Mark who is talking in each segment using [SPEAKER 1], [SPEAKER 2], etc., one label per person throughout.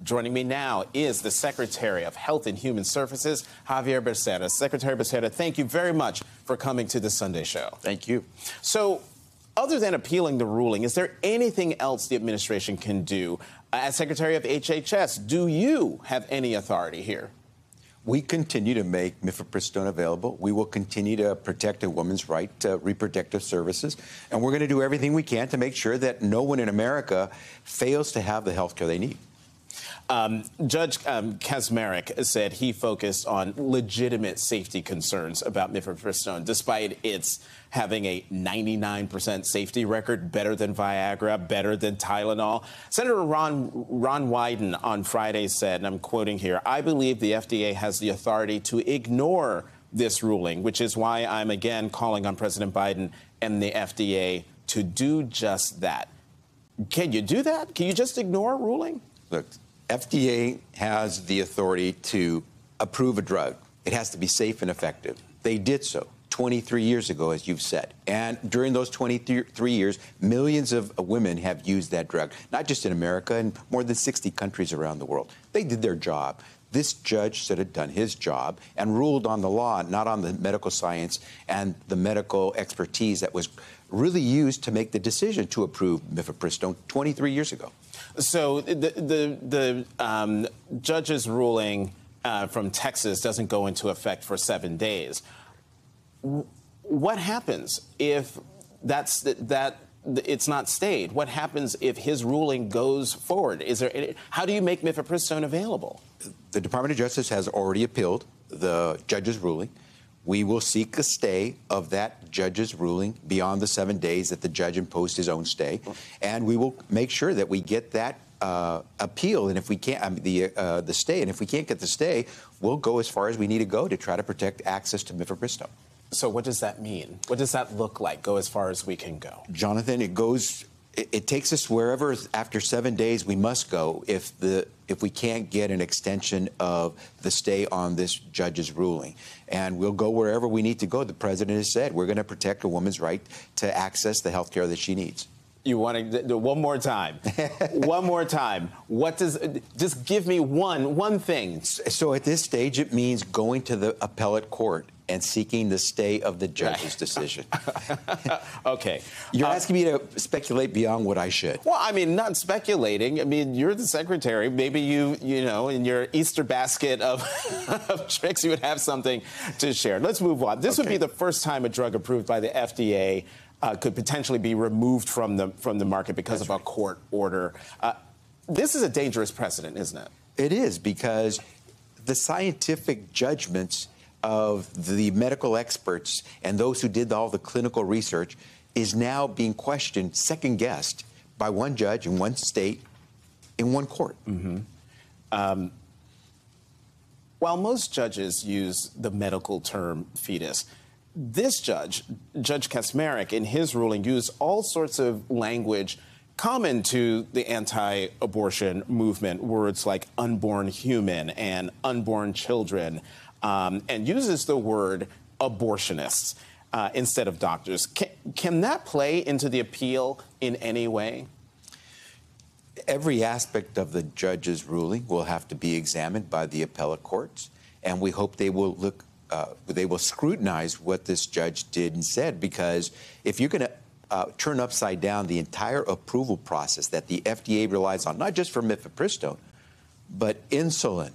[SPEAKER 1] Joining me now is the Secretary of Health and Human Services, Xavier Becerra. Secretary Becerra, thank you very much for coming to the Sunday Show.
[SPEAKER 2] Thank you.
[SPEAKER 1] So, other than appealing the ruling, is there anything else the administration can do? As Secretary of HHS, do you have any authority here?
[SPEAKER 2] We continue to make mifepristone available. We will continue to protect a woman's right to reproductive services. And we're going to do everything we can to make sure that no one in America fails to have the health care they need.
[SPEAKER 1] Judge Kaczmarek said he focused on legitimate safety concerns about mifepristone, despite its having a 99% safety record, better than Viagra, better than Tylenol. Senator Ron Wyden on Friday said, and I'm quoting here, "I believe the FDA has the authority to ignore this ruling, which is why I'm again calling on President Biden and the FDA to do just that." Can you do that? Can you just ignore a ruling?
[SPEAKER 2] Look, FDA has the authority to approve a drug. It has to be safe and effective. They did so 23 years ago, as you've said. And during those 23 years, millions of women have used that drug, not just in America, in more than 60 countries around the world. They did their job. This judge should have done his job and ruled on the law, not on the medical science and the medical expertise that was really used to make the decision to approve mifepristone 23 years ago.
[SPEAKER 1] So the judge's ruling from Texas doesn't go into effect for 7 days. What happens if it's not stayed? What happens if his ruling goes forward? How do you make mifepristone available?
[SPEAKER 2] The Department of Justice has already appealed the judge's ruling. We will seek a stay of that judge's ruling beyond the 7 days that the judge imposed his own stay, and we will make sure that we get that appeal. And if we can't, the stay, and if we can't get the stay, we'll go as far as we need to go to try to protect access to mifepristone.
[SPEAKER 1] So what does that mean? What does that look like? Go as far as we can go,
[SPEAKER 2] Jonathan. It takes us wherever after 7 days we must go if we can't get an extension of the stay on this judge's ruling. And we'll go wherever we need to go. The president has said we're going to protect a woman's right to access the health care that she needs.
[SPEAKER 1] You want to do one more time? One more time. Just give me one thing.
[SPEAKER 2] So at this stage, it means going to the appellate court and seeking the stay of the judge's decision.
[SPEAKER 1] Okay.
[SPEAKER 2] You're asking me to speculate beyond what I should.
[SPEAKER 1] Well, I mean, not speculating. I mean, you're the secretary. Maybe you know, in your Easter basket of, of tricks, you would have something to share. Let's move on. This would be the first time a drug approved by the FDA could potentially be removed from the market because of a court order. This is a dangerous precedent, isn't it?
[SPEAKER 2] It is, because the scientific judgments of the medical experts and those who did all the clinical research is now being questioned, second-guessed by one judge in one state in one court.
[SPEAKER 1] Mm-hmm. While most judges use the medical term fetus, this judge, Judge Kaczmarek, in his ruling, used all sorts of language common to the anti-abortion movement, words like unborn human and unborn children, and uses the word abortionists instead of doctors. Can that play into the appeal in any way?
[SPEAKER 2] Every aspect of the judge's ruling will have to be examined by the appellate courts, and we hope they will they will scrutinize what this judge did and said, because if you're going to turn upside down the entire approval process that the FDA relies on, not just for mifepristone, but insulin,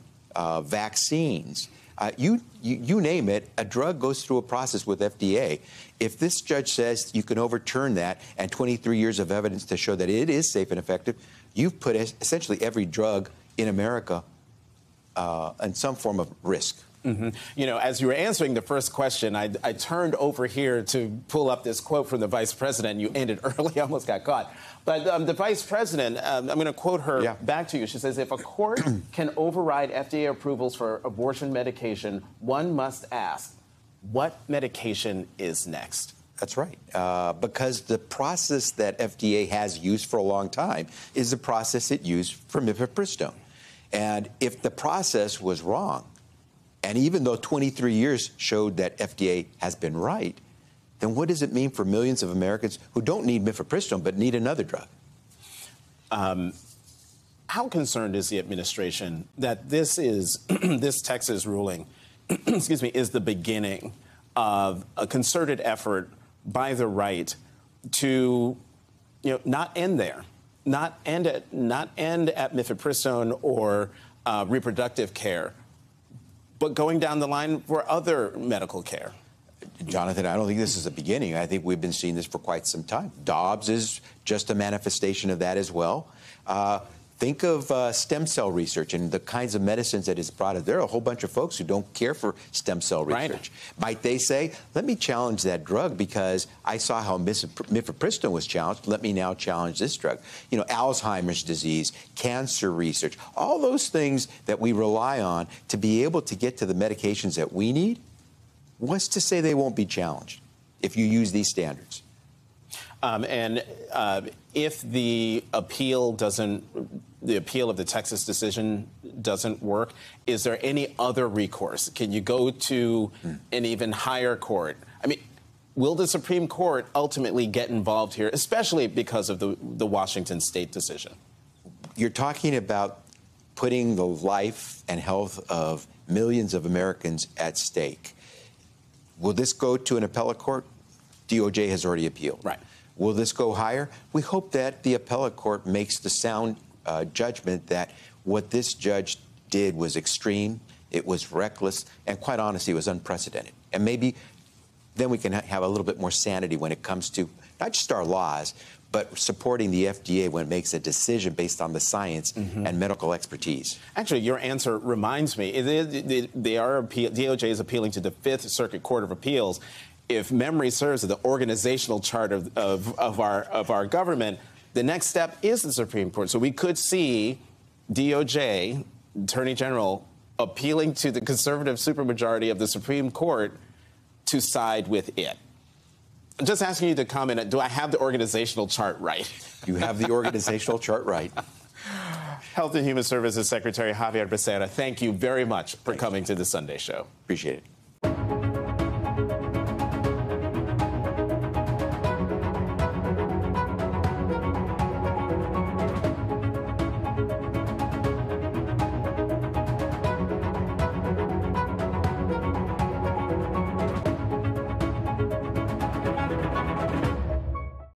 [SPEAKER 2] vaccines, you name it, a drug goes through a process with FDA. If this judge says you can overturn that and 23 years of evidence to show that it is safe and effective, you've put essentially every drug in America in some form of risk.
[SPEAKER 1] Mm-hmm. You know, as you were answering the first question, I turned over here to pull up this quote from the vice president. You ended early, almost got caught. But the vice president, I'm going to quote her back to you. She says, if a court can override FDA approvals for abortion medication, one must ask, what medication is next?
[SPEAKER 2] That's right. Because the process that FDA has used for a long time is the process it used for mifepristone. And if the process was wrong, and even though 23 years showed that FDA has been right, then what does it mean for millions of Americans who don't need mifepristone but need another drug?
[SPEAKER 1] How concerned is the administration that this is this Texas ruling, excuse me, is the beginning of a concerted effort by the right to, not end there, not end at mifepristone or reproductive care, but going down the line for other medical care?
[SPEAKER 2] Jonathan, I don't think this is the beginning. I think we've been seeing this for quite some time. Dobbs is just a manifestation of that as well. Think of stem cell research and the kinds of medicines that it's brought up. There are a whole bunch of folks who don't care for stem cell research. Right. Might they say, let me challenge that drug because I saw how mifepristone was challenged. Let me now challenge this drug. Alzheimer's disease, cancer research, all those things that we rely on to be able to get to the medications that we need. What's to say they won't be challenged if you use these standards?
[SPEAKER 1] If the appeal of the Texas decision doesn't work, is there any other recourse? Can you go to an even higher court? I mean, will the Supreme Court ultimately get involved here, especially because of the Washington state decision?
[SPEAKER 2] You're talking about putting the life and health of millions of Americans at stake. Will this go to an appellate court? DOJ has already appealed.
[SPEAKER 1] Right.
[SPEAKER 2] Will this go higher? We hope that the appellate court makes the sound judgment that what this judge did was extreme, it was reckless, and quite honestly, it was unprecedented. And maybe then we can have a little bit more sanity when it comes to not just our laws, but supporting the FDA when it makes a decision based on the science and medical expertise.
[SPEAKER 1] Actually, your answer reminds me, DOJ is appealing to the Fifth Circuit Court of Appeals. If memory serves, the organizational chart of our government, the next step is the Supreme Court. So we could see DOJ, Attorney General, appealing to the conservative supermajority of the Supreme Court to side with it. I'm just asking you to comment, do I have the organizational chart right?
[SPEAKER 2] You have the organizational chart right.
[SPEAKER 1] Health and Human Services Secretary Xavier Becerra, thank you very much for coming to the Sunday Show.
[SPEAKER 2] Appreciate it.